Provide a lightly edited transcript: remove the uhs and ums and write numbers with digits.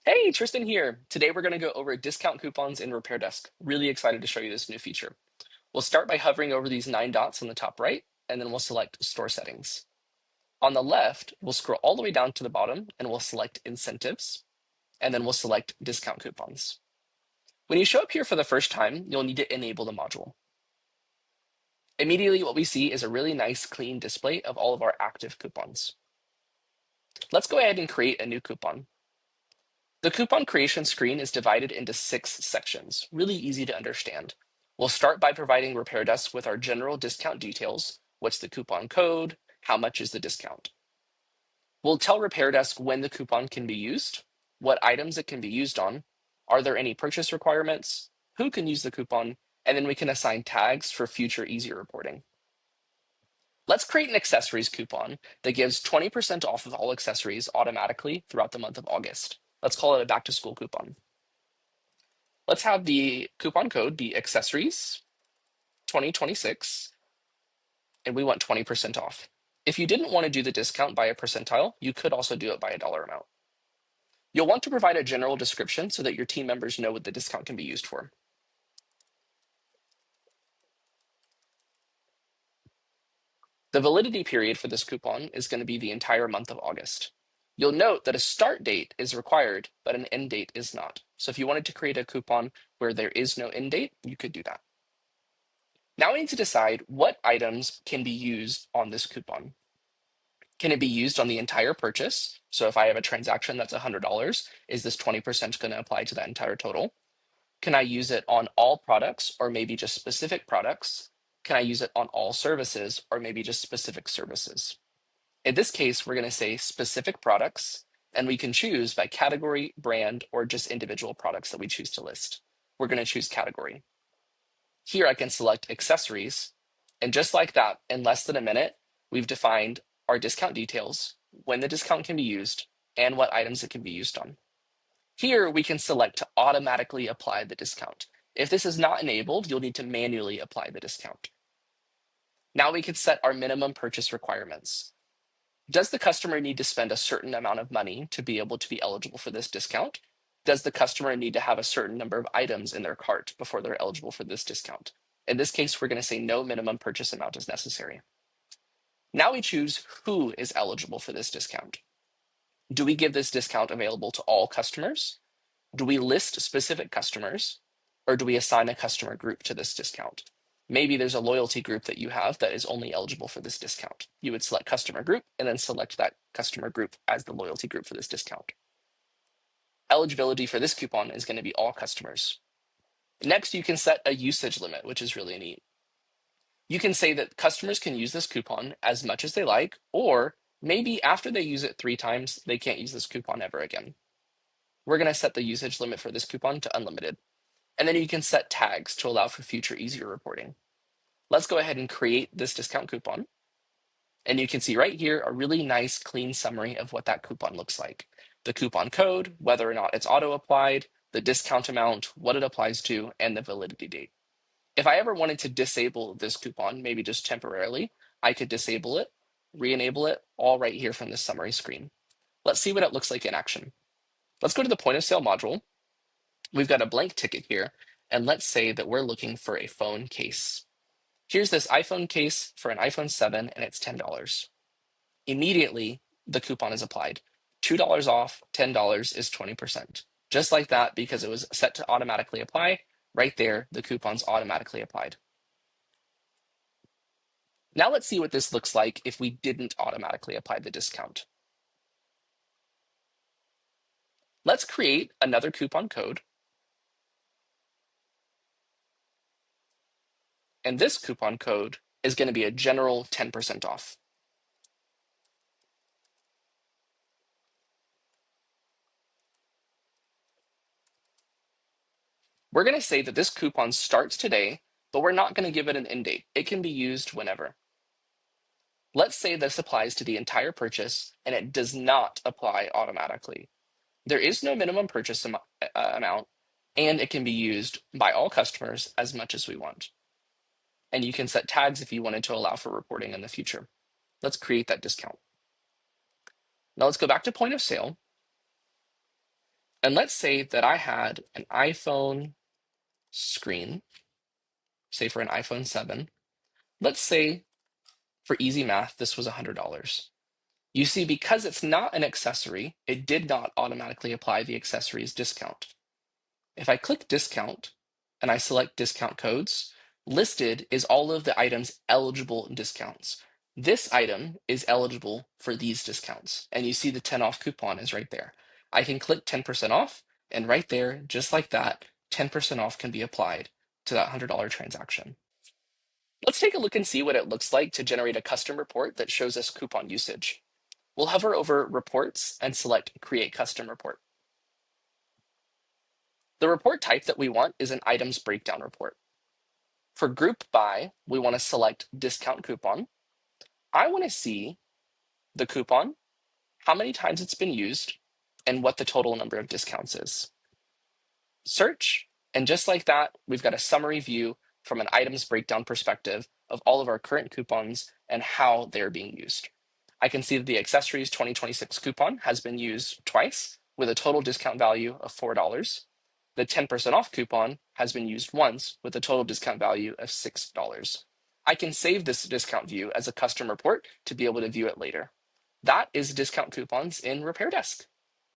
Hey, Tristan here. Today we're going to go over discount coupons in RepairDesk. Really excited to show you this new feature. We'll start by hovering over these 9 dots on the top right, and then we'll select Store Settings. On the left, we'll scroll all the way down to the bottom, and we'll select Incentives, and then we'll select Discount Coupons. When you show up here for the first time, you'll need to enable the module. Immediately, what we see is a really nice, clean display of all of our active coupons. Let's go ahead and create a new coupon. The coupon creation screen is divided into 6 sections, really easy to understand. We'll start by providing RepairDesk with our general discount details. What's the coupon code? How much is the discount? We'll tell RepairDesk when the coupon can be used, what items it can be used on, are there any purchase requirements, who can use the coupon, and then we can assign tags for future easier reporting. Let's create an accessories coupon that gives 20% off of all accessories automatically throughout the month of August. Let's call it a back to school coupon. Let's have the coupon code be accessories 2026, and we want 20% off. If you didn't want to do the discount by a percentile, you could also do it by a dollar amount. You'll want to provide a general description so that your team members know what the discount can be used for. The validity period for this coupon is going to be the entire month of August. You'll note that a start date is required, but an end date is not. So if you wanted to create a coupon where there is no end date, you could do that. Now we need to decide what items can be used on this coupon. Can it be used on the entire purchase? So if I have a transaction that's $100, is this 20% going to apply to that entire total? Can I use it on all products or maybe just specific products? Can I use it on all services or maybe just specific services? In this case, we're going to say specific products, and we can choose by category, brand, or just individual products that we choose to list. We're going to choose category. Here I can select accessories, and just like that, in less than a minute, we've defined our discount details, when the discount can be used, and what items it can be used on. Here we can select to automatically apply the discount. If this is not enabled, you'll need to manually apply the discount. Now we can set our minimum purchase requirements. Does the customer need to spend a certain amount of money to be able to be eligible for this discount? Does the customer need to have a certain number of items in their cart before they're eligible for this discount? In this case, we're going to say no minimum purchase amount is necessary. Now we choose who is eligible for this discount. Do we give this discount available to all customers? Do we list specific customers? Or do we assign a customer group to this discount? Maybe there's a loyalty group that you have that is only eligible for this discount. You would select customer group and then select that customer group as the loyalty group for this discount. Eligibility for this coupon is going to be all customers. Next, you can set a usage limit, which is really neat. You can say that customers can use this coupon as much as they like, or maybe after they use it 3 times, they can't use this coupon ever again. We're going to set the usage limit for this coupon to unlimited. And then you can set tags to allow for future easier reporting. Let's go ahead and create this discount coupon. And you can see right here a really nice clean summary of what that coupon looks like. The coupon code, whether or not it's auto applied, the discount amount, what it applies to, and the validity date. If I ever wanted to disable this coupon, maybe just temporarily, I could disable it, re-enable it, all right here from the summary screen. Let's see what it looks like in action. Let's go to the point of sale module. We've got a blank ticket here, and let's say that we're looking for a phone case. Here's this iPhone case for an iPhone 7, and it's $10. Immediately, the coupon is applied. $2 off, $10 is 20%. Just like that, because it was set to automatically apply, right there, the coupon's automatically applied. Now let's see what this looks like if we didn't automatically apply the discount. Let's create another coupon code. And this coupon code is going to be a general 10% off. We're going to say that this coupon starts today, but we're not going to give it an end date. It can be used whenever. Let's say this applies to the entire purchase and it does not apply automatically. There is no minimum purchase amount, and it can be used by all customers as much as we want. And you can set tags if you wanted to allow for reporting in the future. Let's create that discount. Now let's go back to point of sale. And let's say that I had an iPhone screen, say for an iPhone 7. Let's say for easy math, this was $100. You see, because it's not an accessory, it did not automatically apply the accessories discount. If I click discount and I select discount codes, listed is all of the items eligible discounts. This item is eligible for these discounts. And you see the 10 off coupon is right there. I can click 10% off, and right there, just like that, 10% off can be applied to that $100 transaction. Let's take a look and see what it looks like to generate a custom report that shows us coupon usage. We'll hover over Reports and select Create Custom Report. The report type that we want is an items breakdown report. For group by, we want to select discount coupon. I want to see the coupon, how many times it's been used, and what the total number of discounts is. Search, and just like that, we've got a summary view from an items breakdown perspective of all of our current coupons and how they're being used. I can see that the Accessories 2026 coupon has been used twice with a total discount value of $4. The 10% off coupon has been used once with a total discount value of $6. I can save this discount view as a custom report to be able to view it later. That is discount coupons in RepairDesk.